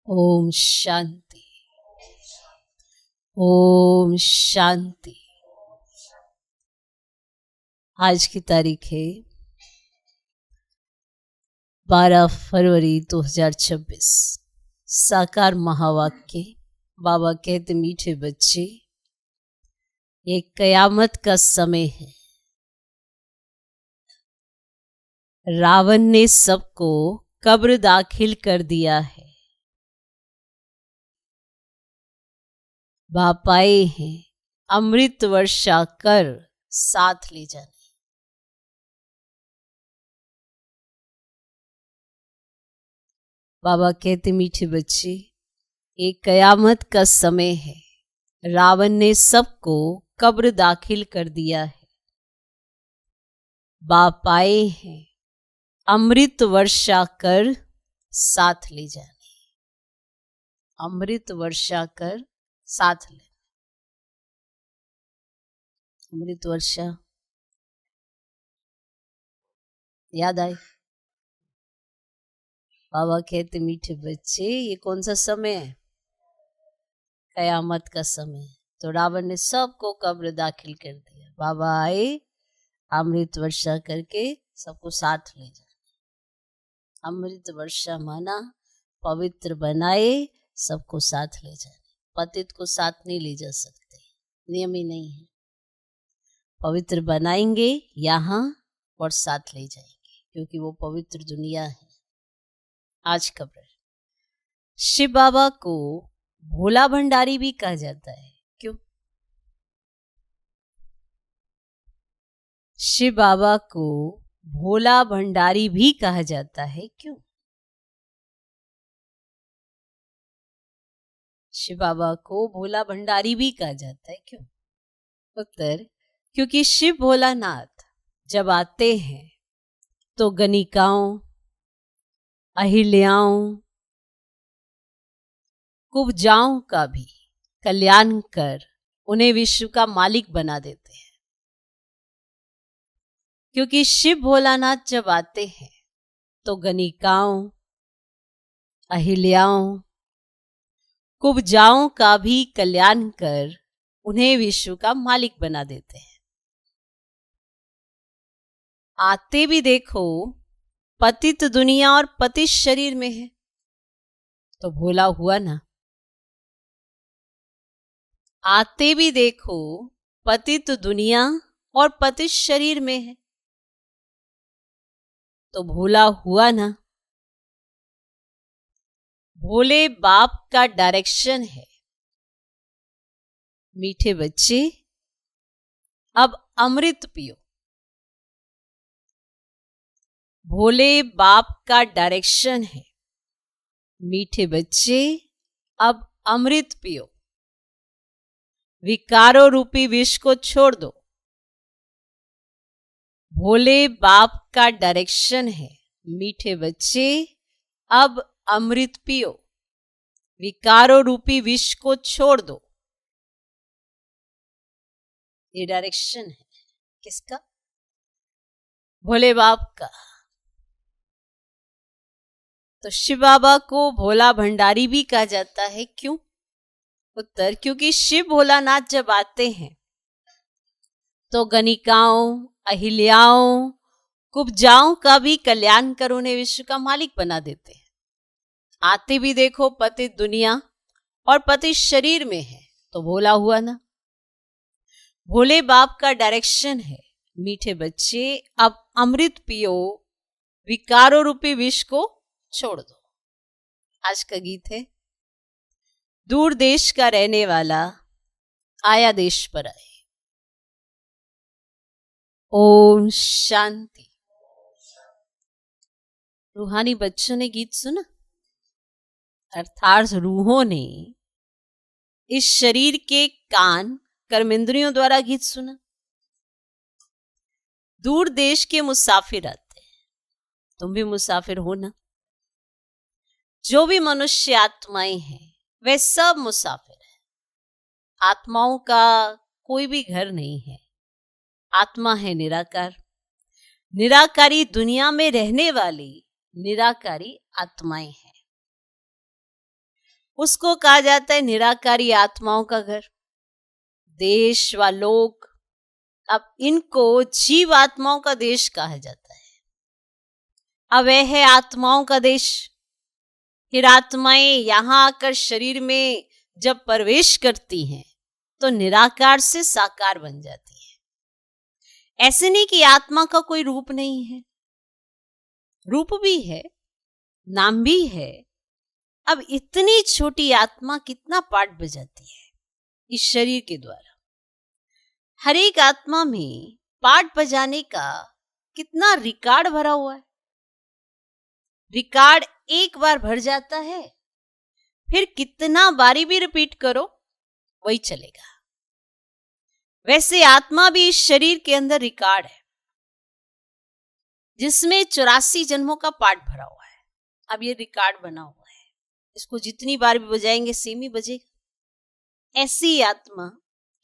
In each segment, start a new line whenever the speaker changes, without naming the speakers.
ओम शांति। ओम शांति। आज की तारीख है 12 फरवरी 2026। साकार महावाक्य। बाबा कहते मीठे बच्चे, ये कयामत का समय है। रावण ने सबको कब्र दाखिल कर दिया है। बाप आए हैं अमृत वर्षा कर साथ ले जाने। बाबा कहते मीठे बच्चे, एक कयामत का समय है। रावण ने सबको कब्र दाखिल कर दिया है। बाप आए हैं अमृत वर्षा कर साथ ले जाने। अमृत वर्षा कर साथ ले। अमृत वर्षा याद आए? बाबा कहते मीठे बच्चे, ये कौन सा समय है? कयामत का समय। तो रावण ने सबको कब्र दाखिल कर दिया। बाबा आए अमृत वर्षा करके सबको साथ ले जाए। अमृत वर्षा माना पवित्र बनाए, सबको साथ ले जाए। पतित को साथ नहीं ले जा सकते, नियम ही नहीं है। पवित्र बनाएंगे यहाँ और साथ ले जाएंगे, क्योंकि वो पवित्र दुनिया है। आज का प्रश्न, शिव बाबा को भोला भंडारी भी कहा जाता है, क्यों? शिव बाबा को भोला भंडारी भी कहा जाता है, क्यों? शिव बाबा को भोला भंडारी भी कहा जाता है, क्यों? उत्तर, क्योंकि शिव भोलानाथ जब आते हैं तो गणिकाओं, अहिल्याओं, कुब्जाओं का भी कल्याण कर उन्हें विश्व का मालिक बना देते हैं। क्योंकि शिव भोलानाथ जब आते हैं तो गणिकाओं, अहिल्याओं, कुब्जाओं का भी कल्याण कर उन्हें विश्व का मालिक बना देते हैं। आते भी देखो पतित दुनिया और पतित शरीर में है, तो भोला हुआ ना। आते भी देखो पतित दुनिया और पतित शरीर में है, तो भोला हुआ ना। भोले बाप का डायरेक्शन है, मीठे बच्चे अब अमृत पियो। भोले बाप का डायरेक्शन है, मीठे बच्चे अब अमृत पियो। विकारों रूपी विष को छोड़ दो। भोले बाप का डायरेक्शन है, मीठे बच्चे अब अमृत पियो। विकारों रूपी विष को छोड़ दो। ये डायरेक्शन है किसका? भोले बाप का। तो शिव बाबा को भोला भंडारी भी कहा जाता है, क्यों? उत्तर, क्योंकि शिव भोलानाथ जब आते हैं तो गणिकाओं, अहिल्याओं, कुब्जाओं का भी कल्याण कर उन्हें विश्व का मालिक बना देते हैं। आते भी देखो पतित दुनिया और पतित शरीर में है, तो भोला हुआ ना। भोले बाप का डायरेक्शन है, मीठे बच्चे अब अमृत पियो। विकारों रूपी विष को छोड़ दो। आज का गीत है, दूर देश का रहने वाला आया देश पर आए। ओम शांति। रूहानी बच्चों ने गीत सुना, अर्थात रूहों ने इस शरीर के कान कर्मेंद्रियों द्वारा गीत सुना। दूर देश के मुसाफिर आते हैं, तुम भी मुसाफिर हो ना। जो भी मनुष्य आत्माएं हैं वे सब मुसाफिर हैं। आत्माओं का कोई भी घर नहीं है। आत्मा है निराकार। निराकारी दुनिया में रहने वाली निराकारी आत्माएं हैं। उसको कहा जाता है निराकारी आत्माओं का घर। देश व लोक, अब इनको जीव आत्माओं का देश कहा जाता है। अब वह है आत्माओं का देश। फिर आत्माएं यहां आकर शरीर में जब प्रवेश करती हैं तो निराकार से साकार बन जाती है। ऐसे नहीं कि आत्मा का कोई रूप नहीं है, रूप भी है, नाम भी है। अब इतनी छोटी आत्मा कितना पाठ बजाती है इस शरीर के द्वारा। हर एक आत्मा में पाठ बजाने का कितना रिकॉर्ड भरा हुआ है। रिकॉर्ड एक बार भर जाता है, फिर कितना बारी भी रिपीट करो वही चलेगा। वैसे आत्मा भी इस शरीर के अंदर रिकॉर्ड है, जिसमें 84 जन्मों का पाठ भरा हुआ है। अब ये रिकॉर्ड बना हुआ है, इसको जितनी बार भी बजाएंगे सेम ही बजेगा। ऐसी आत्मा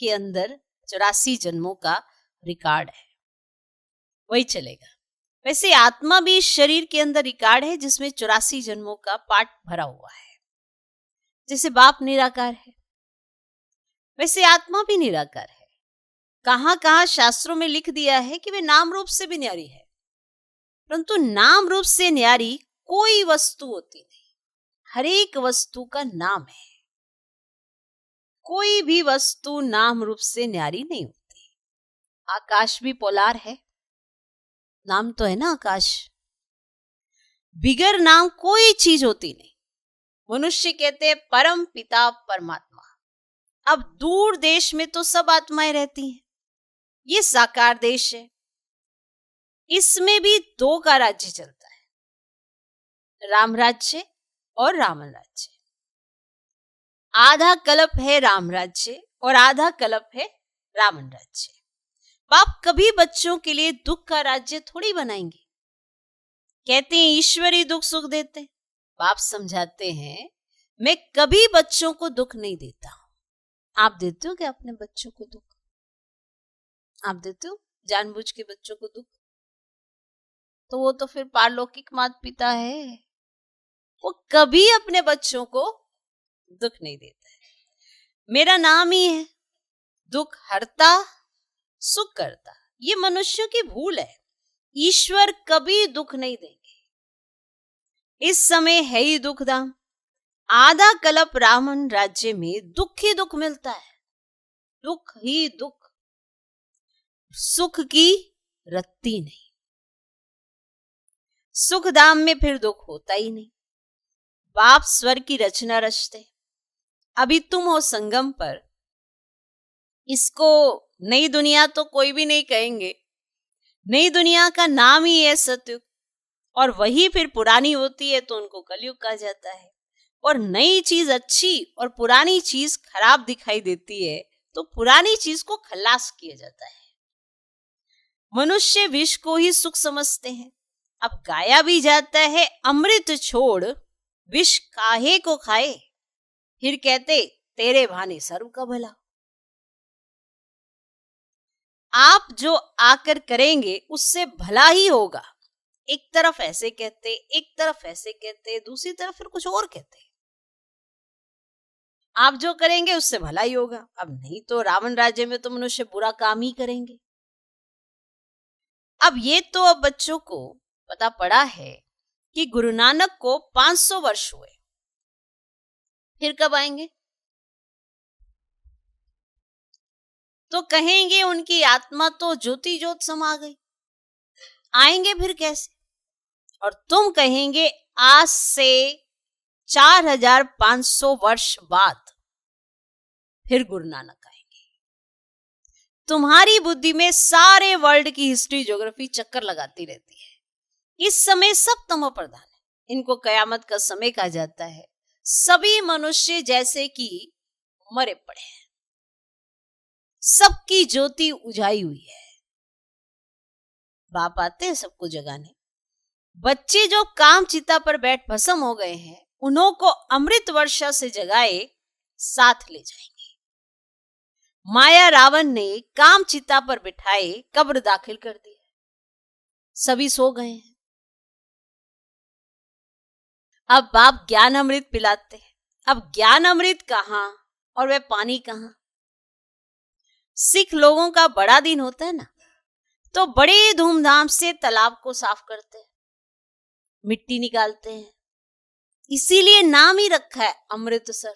के अंदर 84 जन्मों का रिकॉर्ड है, वही चलेगा। वैसे आत्मा भी इस शरीर के अंदर रिकॉर्ड है, जिसमें 84 जन्मों का पाठ भरा हुआ है। जैसे बाप निराकार है, वैसे आत्मा भी निराकार है। कहां कहां शास्त्रों में लिख दिया है कि वे नाम रूप से भी न्यारी है, परंतु नाम रूप से न्यारी कोई वस्तु होती नहीं। हर एक वस्तु का नाम है, कोई भी वस्तु नाम रूप से न्यारी नहीं होती। आकाश भी पोलार है, नाम तो है ना आकाश। बिगर नाम कोई चीज होती नहीं। मनुष्य कहते हैं परम पिता परमात्मा। अब दूर देश में तो सब आत्माएं रहती हैं, ये साकार देश है। इसमें भी दो का राज्य चलता है, राम राज्य और रावण राज्य। आधा कल्प है राम राज्य और आधा कल्प है रावण राज्य। बाप कभी बच्चों के लिए दुख का राज्य थोड़ी बनाएंगे। कहते हैं ईश्वर ही दुख सुख देते हैं। बाप समझाते हैं मैं कभी बच्चों को दुख नहीं देता हूं। आप देते हो क्या अपने बच्चों को दुख? आप देते हो जानबूझ के बच्चों को दुख? तो वो तो फिर पारलौकिक माता पिता है, वो कभी अपने बच्चों को दुख नहीं देता है। मेरा नाम ही है दुख हरता सुख करता। ये मनुष्यों की भूल है। ईश्वर कभी दुख नहीं देंगे। इस समय है ही दुख धाम। आधा कल्प रावण राज्य में दुख ही दुख मिलता है, दुख ही दुख, सुख की रत्ती नहीं। सुख धाम में फिर दुख होता ही नहीं। बाप स्वर्ग की रचना रचते। अभी तुम हो संगम पर, इसको नई दुनिया तो कोई भी नहीं कहेंगे। नई दुनिया का नाम ही है सतयुग, और वही फिर पुरानी होती है तो उनको कलयुग कहा जाता है। और नई चीज अच्छी और पुरानी चीज खराब दिखाई देती है तो पुरानी चीज को खलास किया जाता है। मनुष्य विष को ही सुख समझते हैं। अब गाया भी जाता है अमृत छोड़ विष काहे को खाए, फिर कहते तेरे भाने सर्व का भला। आप जो आकर करेंगे उससे भला ही होगा। एक तरफ ऐसे कहते, एक तरफ ऐसे कहते, दूसरी तरफ फिर कुछ और कहते। आप जो करेंगे उससे भला ही होगा। अब नहीं तो रावण राज्य में तो मनुष्य बुरा काम ही करेंगे। अब ये तो अब बच्चों को पता पड़ा है कि गुरु नानक को 500 वर्ष हुए, फिर कब आएंगे? तो कहेंगे उनकी आत्मा तो ज्योति ज्योत समा गई, आएंगे फिर कैसे? और तुम कहेंगे आज से 4500 वर्ष बाद फिर गुरु नानक आएंगे। तुम्हारी बुद्धि में सारे वर्ल्ड की हिस्ट्री ज्योग्राफी चक्कर लगाती रहती है। इस समय सब तमो प्रधान है। इनको कयामत का समय कहा जाता है। सभी मनुष्य जैसे कि मरे पड़े हैं, सबकी ज्योति उजाई हुई है। बाप आते हैं सबको जगाने। बच्चे जो काम चिता पर बैठ भस्म हो गए हैं, उन्हों को अमृत वर्षा से जगाए साथ ले जाएंगे। माया रावण ने काम चिता पर बिठाए कब्र दाखिल कर दिया, सभी सो गए हैं। अब बाप ज्ञान अमृत पिलाते हैं। अब ज्ञान अमृत कहाँ और वह पानी कहाँ। सिख लोगों का बड़ा दिन होता है ना, तो बड़े धूमधाम से तालाब को साफ करते हैं, मिट्टी निकालते हैं, इसीलिए नाम ही रखा है अमृतसर,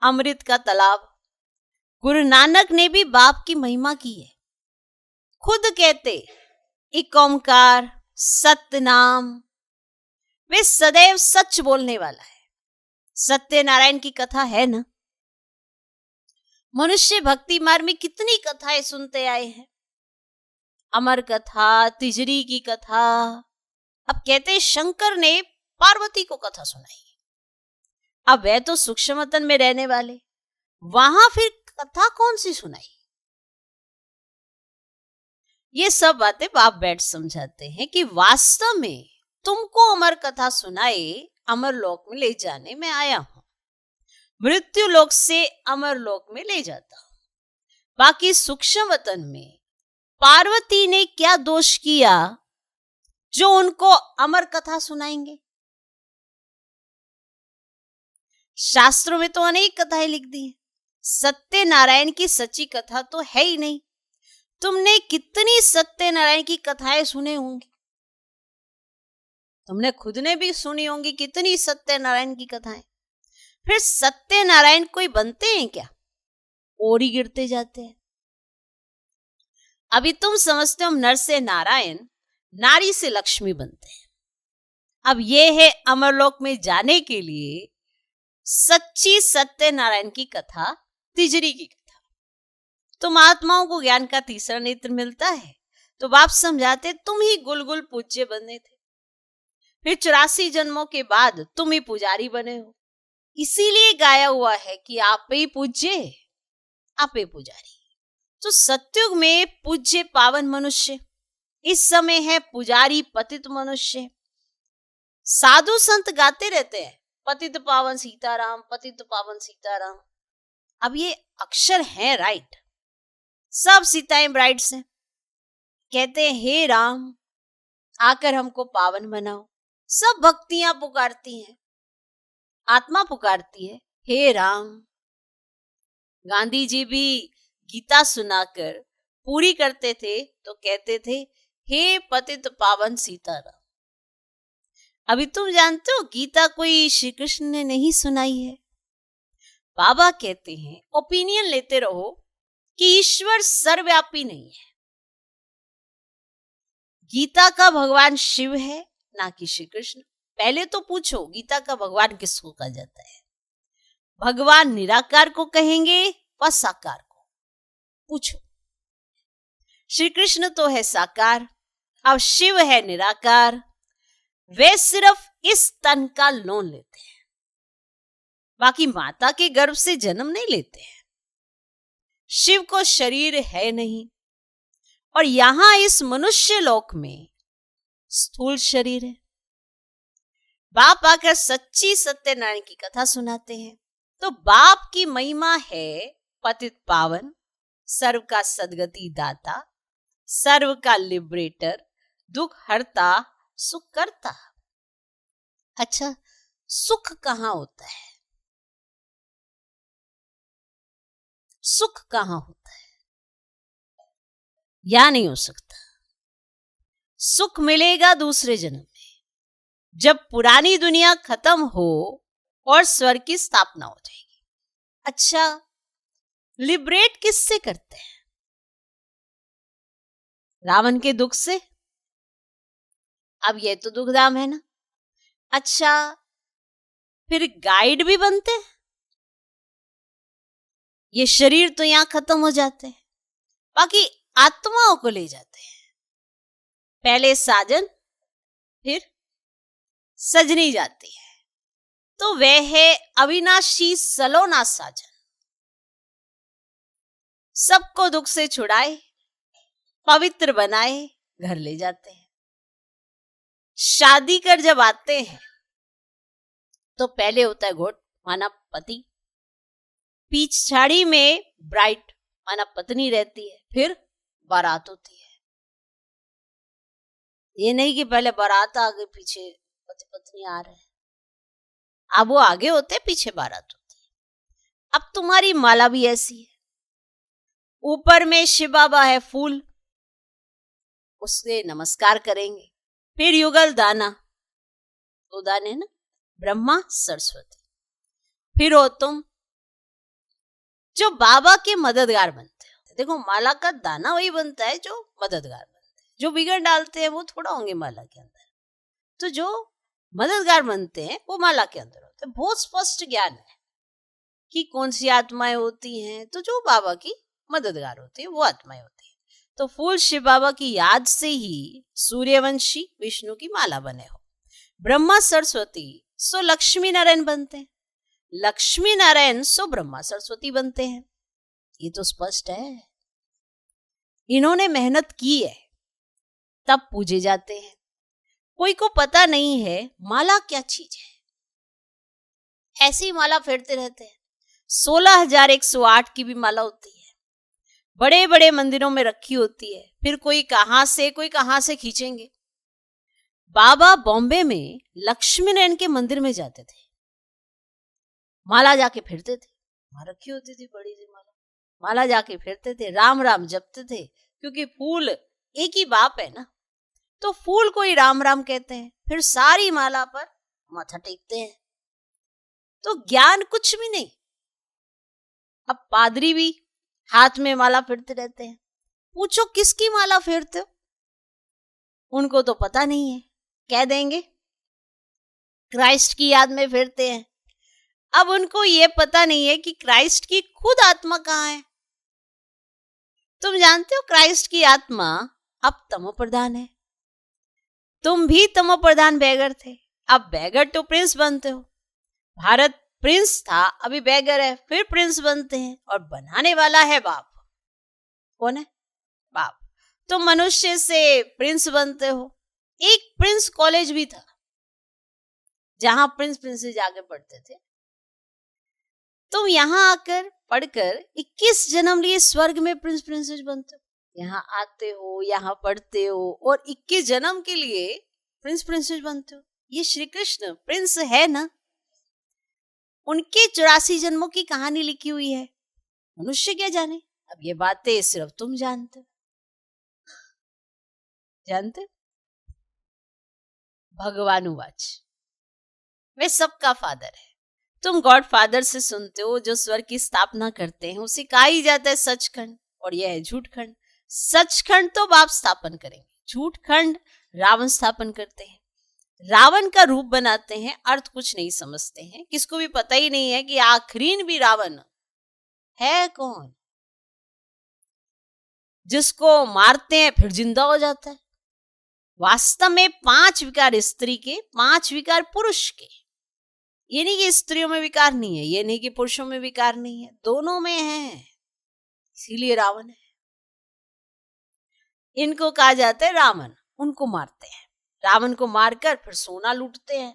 अमृत का तालाब। गुरु नानक ने भी बाप की महिमा की है, खुद कहते एक ओंकार सत्य नाम, वे सदैव सच बोलने वाला है। सत्यनारायण की कथा है ना, मनुष्य भक्ति मार्ग में कितनी कथाएं सुनते आए हैं, अमर कथा, तिजरी की कथा। अब कहते शंकर ने पार्वती को कथा सुनाई। अब वह तो सूक्ष्मतन में रहने वाले, वहां फिर कथा कौन सी सुनाई। ये सब बातें बाप बैठ समझाते हैं कि वास्तव में तुमको अमर कथा सुनाए अमर लोक में ले जाने में आया हूं, मृत्यु लोक से अमर लोक में ले जाता हूं। बाकी सूक्ष्म वतन में पार्वती ने क्या दोष किया जो उनको अमर कथा सुनाएंगे। शास्त्रों में तो अनेक कथाएं लिख दी हैं, सत्यनारायण की सच्ची कथा तो है ही नहीं। तुमने कितनी सत्यनारायण की कथाएं सुने होंगी, तुमने खुद ने भी सुनी होंगी कितनी सत्यनारायण की कथाएं। फिर सत्यनारायण कोई बनते हैं क्या, और ही गिरते जाते हैं। अभी तुम समझते हो नर से नारायण, नारी से लक्ष्मी बनते हैं। अब ये है अमरलोक में जाने के लिए सच्ची सत्यनारायण की कथा, तिजरी की कथा। तुम आत्माओं को ज्ञान का तीसरा नेत्र मिलता है तो बाप समझाते तुम ही गुलगुल पूज्य बने थे, फिर 84 जन्मों के बाद तुम ही पुजारी बने हो। इसीलिए गाया हुआ है कि आप ही पूज्य, आप ही पुजारी। तो सतयुग में पूज्य पावन मनुष्य, इस समय है पुजारी पतित मनुष्य। साधु संत गाते रहते हैं पतित पावन सीताराम, पतित पावन सीताराम। अब ये अक्षर है राइट, सब सीताएं ब्राइड्स हैं। कहते हैं हे राम आकर हमको पावन बनाओ। सब भक्तियां पुकारती हैं, आत्मा पुकारती है हे राम। गांधी जी भी गीता सुनाकर पूरी करते थे तो कहते थे हे पतित पावन सीताराम। अभी तुम जानते हो गीता कोई श्री कृष्ण ने नहीं सुनाई है। बाबा कहते हैं ओपिनियन लेते रहो कि ईश्वर सर्वव्यापी नहीं है। गीता का भगवान शिव है ना कि श्री कृष्ण। पहले तो पूछो गीता का भगवान किसको कहा जाता है। भगवान निराकार को कहेंगे व साकार को, पूछो। श्री कृष्ण तो है साकार, अब शिव है निराकार। वे सिर्फ इस तन का लोन लेते हैं, बाकी माता के गर्भ से जन्म नहीं लेते हैं। शिव को शरीर है नहीं, और यहां इस मनुष्य लोक में स्थूल शरीर है। बाप आकर सच्ची सत्यनारायण की कथा सुनाते हैं तो बाप की महिमा है पतित पावन, सर्व का सदगति दाता, सर्व का लिबरेटर, दुख हरता, सुख करता। अच्छा, सुख कहां होता है, सुख कहां होता है? या नहीं हो सकता। सुख मिलेगा दूसरे जन्म में, जब पुरानी दुनिया खत्म हो और स्वर्ग की स्थापना हो जाएगी। अच्छा, लिबरेट किससे करते हैं? रावण के दुख से। अब ये तो दुखधाम है ना। अच्छा, फिर गाइड भी बनते हैं। ये शरीर तो यहां खत्म हो जाते हैं, बाकी आत्माओं को ले जाते हैं। पहले साजन, फिर सजनी जाती है, तो वह है अविनाशी सलोना साजन। सबको दुख से छुड़ाए, पवित्र बनाए, घर ले जाते हैं। शादी कर जब आते हैं तो पहले होता है घोट माना पति, पीछाड़ी में ब्राइड माना पत्नी रहती है, फिर बारात होती है। ये नहीं कि पहले बारात आ गई, पीछे पति पत्नी आ रहे हैं। अब वो आगे होते, पीछे बारात होती है। अब तुम्हारी माला भी ऐसी है, ऊपर में शिव बाबा है फूल, उससे नमस्कार करेंगे। फिर युगल दाना, दो दाने ना, ब्रह्मा सरस्वती। फिर हो तुम जो बाबा के मददगार बनते हो। देखो माला का दाना वही बनता है जो मददगार बनते हैं, जो बिगड़ डालते हैं वो थोड़ा होंगे माला के अंदर, तो जो मददगार बनते हैं वो माला के अंदर होते हैं। बहुत स्पष्ट ज्ञान है कि कौन सी आत्माएं होती हैं, तो जो बाबा की मददगार होती है वो आत्माएं होती है। तो फूल शिव बाबा की याद से ही सूर्यवंशी विष्णु की माला बने हो। ब्रह्मा सरस्वती सो लक्ष्मी नारायण बनते हैं, लक्ष्मी नारायण सो ब्रह्मा सरस्वती बनते हैं। ये तो स्पष्ट है, इन्होंने मेहनत की है तब पूजे जाते हैं। कोई को पता नहीं है माला क्या चीज है, ऐसी माला फेरते रहते हैं। 16,108 की भी माला होती है, बड़े बड़े मंदिरों में रखी होती है। फिर कोई कहां से खींचेंगे। बाबा बॉम्बे में लक्ष्मी नारायण के मंदिर में जाते थे, माला जाके फिरते थे, वहां रखी होती थी बड़ी सी माला जाके फिरते थे, राम राम जपते थे, क्योंकि फूल एक ही बाप है ना, तो फूल को ही राम राम कहते हैं। फिर सारी माला पर माथा टेकते हैं। तो ज्ञान कुछ भी नहीं। अब पादरी भी हाथ में माला फेरते रहते हैं, पूछो किसकी माला फेरते हो, उनको तो पता नहीं है, कह देंगे क्राइस्ट की याद में फेरते हैं। अब उनको ये पता नहीं है कि क्राइस्ट की खुद आत्मा कहाँ है। तुम जानते हो क्राइस्ट की आत्मा अब तमो प्रधान है, तुम भी तमो प्रधान बैगर थे, अब बैगर तो प्रिंस बनते हो। भारत प्रिंस था, अभी बैगर है, फिर प्रिंस बनते हैं, और बनाने वाला है बाप। कौन है? बाप। तो मनुष्य से प्रिंस बनते हो। एक प्रिंस कॉलेज भी था जहां प्रिंस प्रिंसेस आगे पढ़ते थे। तुम यहां आकर पढ़कर 21 जन्म लिए स्वर्ग में प्रिंस प्रिंसेस बनते हो। यहाँ आते हो, यहाँ पढ़ते हो, और 21 जन्म के लिए प्रिंस प्रिंसेस बनते हो। ये श्री कृष्ण प्रिंस है ना, उनके 84 जन्मों की कहानी लिखी हुई है, मनुष्य क्या जाने। अब ये बातें सिर्फ तुम जानते हो। भगवान उवाच, वे सबका फादर है। तुम गॉड फादर से सुनते हो, जो स्वर्ग की स्थापना करते हैं, उसे कहा ही जाता है सचखंड, और यह है झूठखंड। सचखंड तो बाप स्थापन करेंगे, झूठखंड रावण स्थापन करते हैं, रावण का रूप बनाते हैं, अर्थ कुछ नहीं समझते हैं। किसको भी पता ही नहीं है कि आखरीन भी रावण है कौन, जिसको मारते हैं फिर जिंदा हो जाता है। वास्तव में 5 विकार स्त्री के, 5 विकार पुरुष के। ये नहीं कि स्त्रियों में विकार नहीं है, ये नहीं कि पुरुषों में विकार नहीं है, दोनों में है, इसीलिए रावण है। इनको कहा जाता है रावण। उनको मारते हैं, रावण को मारकर फिर सोना लूटते हैं।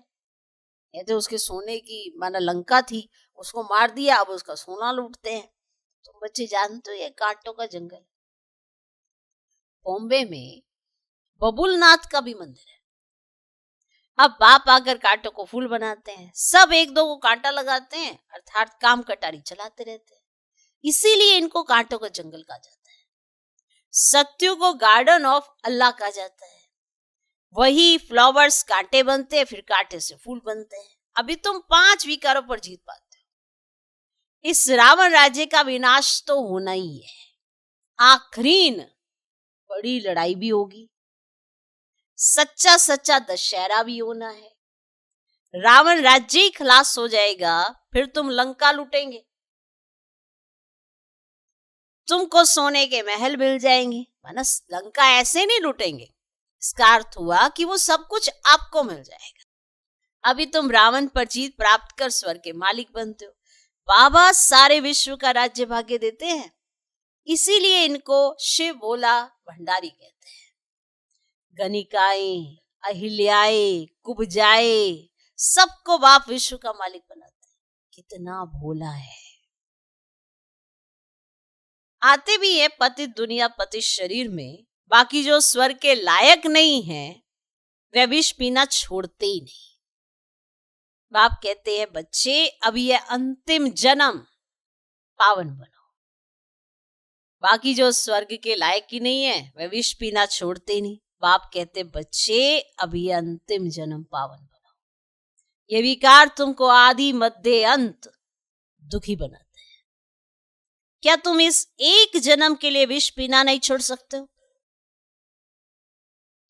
कहते उसके सोने की माना लंका थी, उसको मार दिया, अब उसका सोना लूटते हैं। तुम बच्चे जानते हो ये कांटों का जंगल। बॉम्बे में बबुलनाथ का भी मंदिर है। अब बाप आकर कांटों को फूल बनाते हैं, सब एक दो को कांटा लगाते हैं, अर्थात काम कटारी चलाते रहते हैं, इसीलिए इनको कांटों का जंगल कहा जाता है। सत्यु को गार्डन ऑफ अल्लाह कहा जाता है। वही फ्लावर्स कांटे बनते हैं, फिर कांटे से फूल बनते हैं। अभी तुम 5 विकारों पर जीत पाते हो। इस रावण राज्य का विनाश तो होना ही है, आखरीन बड़ी लड़ाई भी होगी, सच्चा सच्चा दशहरा भी होना है, रावण राज्य ही खलास हो जाएगा, फिर तुम लंका लूटेंगे, तुमको सोने के महल मिल जाएंगे। माना लंका ऐसे नहीं लूटेंगे, इसका अर्थ हुआ कि वो सब कुछ आपको मिल जाएगा। अभी तुम रावण पर जीत प्राप्त कर स्वर्ग के मालिक बनते हो। बाबा सारे विश्व का राज्य भाग्य देते हैं, इसीलिए इनको शिव भोला भंडारी कहते हैं। गणिकाएं, अहिल्याएं, कुब्जाएं, सबको बाप विश्व का मालिक बनाते हैं। कितना भोला है। आते भी है पतित दुनिया पतित शरीर में, बाकी जो स्वर्ग के लायक नहीं है वे विष पीना छोड़ते ही नहीं। बाप कहते हैं बच्चे अब ये अंतिम जन्म पावन बनो। बाकी जो स्वर्ग के लायक ही नहीं है वह विष पीना छोड़ते नहीं। बाप कहते बच्चे अब ये अंतिम जन्म पावन बनो। ये विकार तुमको आदि मध्य अंत दुखी बनाते हैं। क्या तुम इस एक जन्म के लिए विष पीना नहीं छोड़ सकते हो?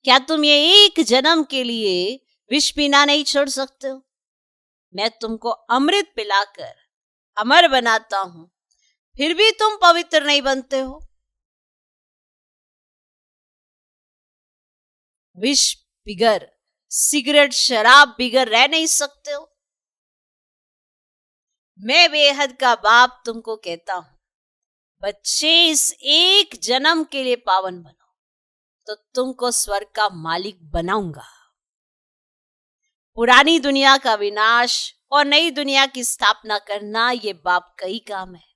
क्या तुम ये एक जन्म के लिए विष पीना नहीं छोड़ सकते हो? मैं तुमको अमृत पिलाकर अमर बनाता हूं, फिर भी तुम पवित्र नहीं बनते हो। विष बिगर, सिगरेट शराब बिगर रह नहीं सकते हो। मैं बेहद का बाप तुमको कहता हूं बच्चे इस एक जन्म के लिए पावन बनो तो तुमको स्वर्ग का मालिक बनाऊंगा। पुरानी दुनिया का विनाश और नई दुनिया की स्थापना करना ये बाप का ही काम है।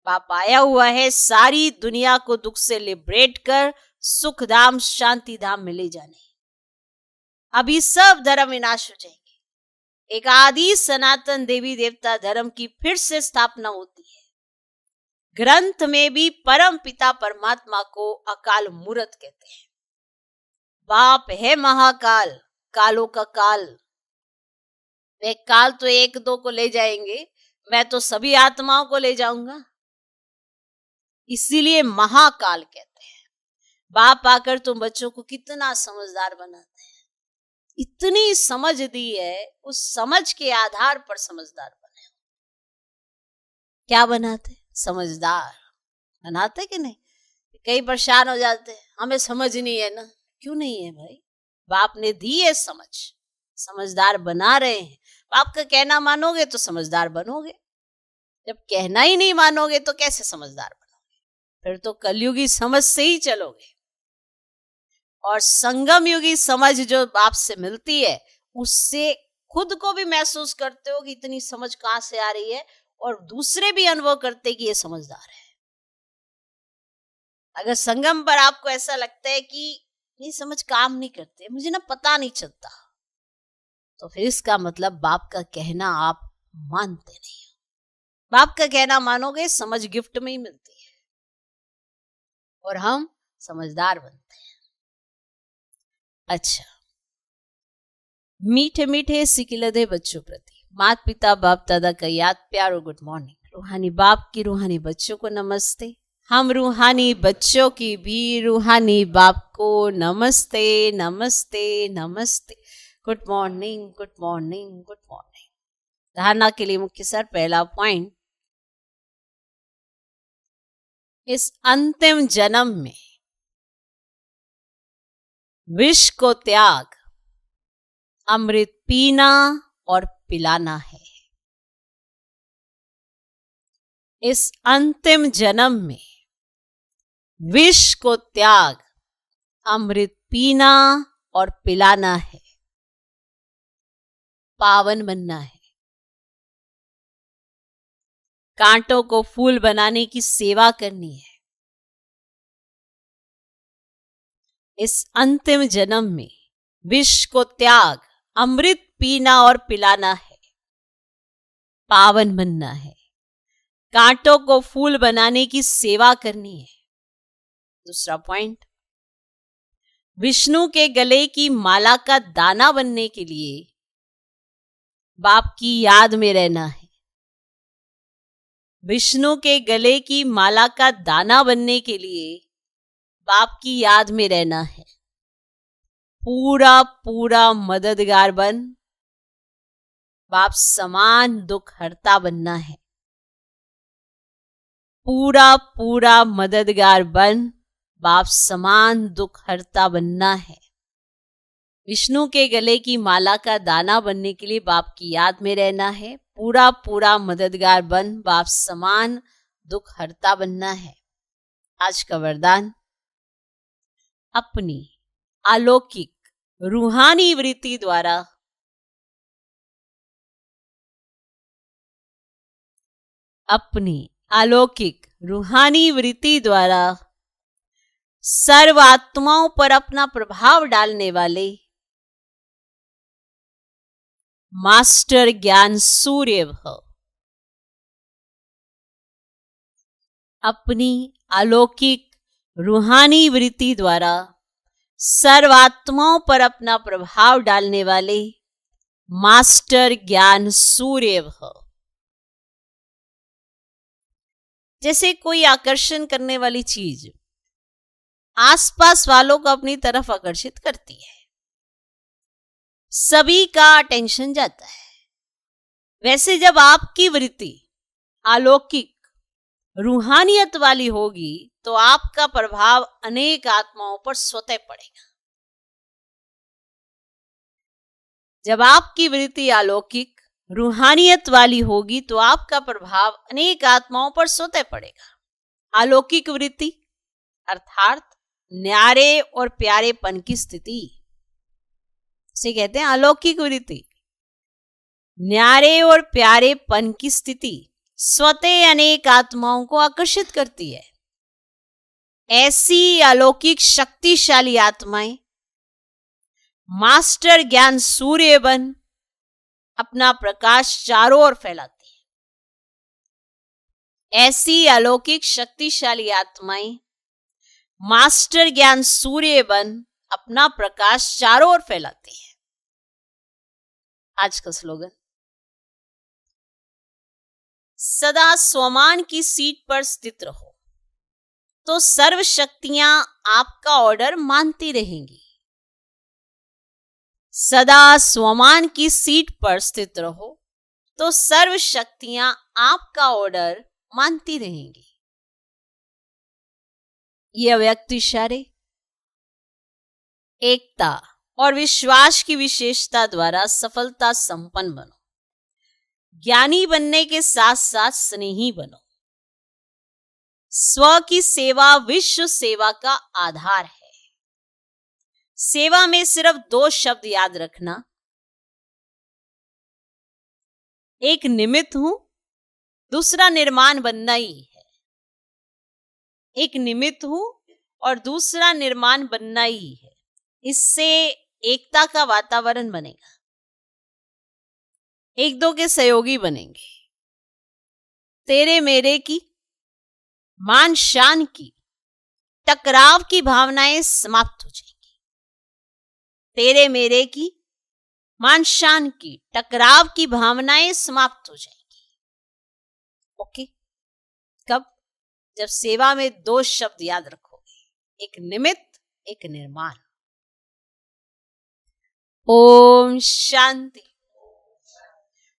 बाप आया हुआ है सारी दुनिया को दुख से लिबरेट कर सुख धाम शांति धाम में ले जाने। अभी सब धर्म विनाश हो जाएंगे, एक आदि सनातन देवी देवता धर्म की फिर से स्थापना होती है। ग्रंथ में भी परम पिता परमात्मा को अकाल मूर्त कहते हैं। बाप है महाकाल, कालों का काल। वे काल तो एक दो को ले जाएंगे, मैं तो सभी आत्माओं को ले जाऊंगा, इसीलिए महाकाल कहते हैं। बाप आकर तुम बच्चों को कितना समझदार बनाते हैं, इतनी समझ दी है, उस समझ के आधार पर समझदार बने। क्या बनाते? समझदार बनाते कि नहीं? कई परेशान हो जाते हैं, हमें समझ नहीं है ना। क्यों नहीं है भाई? बाप ने दी है समझ, समझदार बना रहे हैं। बाप का कहना मानोगे तो समझदार बनोगे, जब कहना ही नहीं मानोगे तो कैसे समझदार बनोगे? फिर तो कलयुगी समझ से ही चलोगे। और संगम युगी समझ जो बाप से मिलती है उससे खुद को भी महसूस करते हो कि इतनी समझ कहां से आ रही है, और दूसरे भी अनुभव करते कि ये समझदार है। अगर संगम पर आपको ऐसा लगता है कि ये समझ काम नहीं करते, मुझे ना पता नहीं चलता, तो फिर इसका मतलब बाप का कहना आप मानते नहीं हो। बाप का कहना मानोगे समझ गिफ्ट में ही मिलती है और हम समझदार बनते हैं। अच्छा, मीठे मीठे सिकिलदे बच्चों प्रति माता पिता बाप दादा का याद प्यार और गुड मॉर्निंग। रूहानी बाप की रूहानी बच्चों को नमस्ते। हम रूहानी बच्चों की भी रूहानी बाप को नमस्ते नमस्ते नमस्ते। Good morning good morning good morning. धारणा के लिए मुख्य सर पहला पॉइंट, इस अंतिम जन्म में विष को त्याग अमृत पीना और पिलाना है। इस अंतिम जन्म में विष को त्याग अमृत पीना और पिलाना है, पावन बनना है। कांटों को फूल बनाने की सेवा करनी है। इस अंतिम जन्म में विष को त्याग अमृत पीना और पिलाना है, पावन बनना है। कांटों को फूल बनाने की सेवा करनी है। दूसरा पॉइंट, विष्णु के गले की माला का दाना बनने के लिए बाप की याद में रहना है। विष्णु के गले की माला का दाना बनने के लिए बाप की याद में रहना है। पूरा पूरा मददगार बन बाप समान दुख हरता बनना है। पूरा पूरा मददगार बन बाप समान दुख हरता बनना है। विष्णु के गले की माला का दाना बनने के लिए बाप की याद में रहना है। पूरा पूरा मददगार बन बाप समान दुख हरता बनना है। आज का वरदान, अपनी अलौकिक रूहानी वृत्ति द्वारा अपनी अलौकिक रूहानी वृत्ति द्वारा सर्व आत्माओं पर अपना प्रभाव डालने वाले मास्टर ज्ञान सूर्य भव। अपनी अलौकिक रूहानी वृत्ति द्वारा सर्वात्माओं पर अपना प्रभाव डालने वाले मास्टर ज्ञान सूर्य भव। जैसे कोई आकर्षण करने वाली चीज आसपास वालों को अपनी तरफ आकर्षित करती है, सभी का अटेंशन जाता है, वैसे जब आपकी वृत्ति अलौकिक रूहानियत वाली होगी तो आपका प्रभाव अनेक आत्माओं पर स्वतः पड़ेगा। जब आपकी वृत्ति अलौकिक रूहानियत वाली होगी तो आपका प्रभाव अनेक आत्माओं पर स्वतः पड़ेगा। अलौकिक वृत्ति अर्थात न्यारे और प्यारेपन की स्थिति से कहते हैं अलौकिक वृत्ति। न्यारे और प्यारेपन की स्थिति स्वतः अनेक आत्माओं को आकर्षित करती है। ऐसी अलौकिक शक्तिशाली आत्माएं मास्टर ज्ञान सूर्य बन अपना प्रकाश चारों ओर फैलाती है। ऐसी अलौकिक शक्तिशाली आत्माएं मास्टर ज्ञान सूर्य बन अपना प्रकाश चारों ओर फैलाती है। आज का स्लोगन, सदा स्वमान की सीट पर स्थित रहो तो सर्व शक्तियां आपका ऑर्डर मानती रहेंगी। सदा स्वमान की सीट पर स्थित रहो तो सर्व शक्तियां आपका ऑर्डर मानती रहेंगी। ये अव्यक्त इशारे एकता और विश्वास की विशेषता द्वारा सफलता संपन्न बनो। ज्ञानी बनने के साथ साथ स्नेही बनो। स्व की सेवा विश्व सेवा का आधार है। सेवा में सिर्फ 2 शब्द याद रखना, एक निमित्त हूं, दूसरा निर्माण बनना ही है। एक निमित्त हूं और दूसरा निर्माण बनना ही है। इससे एकता का वातावरण बनेगा, एक दो के सहयोगी बनेंगे। तेरे मेरे की, मान शान की, टकराव की भावनाएं समाप्त हो जाएंगी। तेरे मेरे की, मान शान की, टकराव की भावनाएं समाप्त हो जाएंगी। ओके? कब? जब सेवा में 2 शब्द याद रखोगे, एक निमित्त, एक निर्माण। ओम शांति।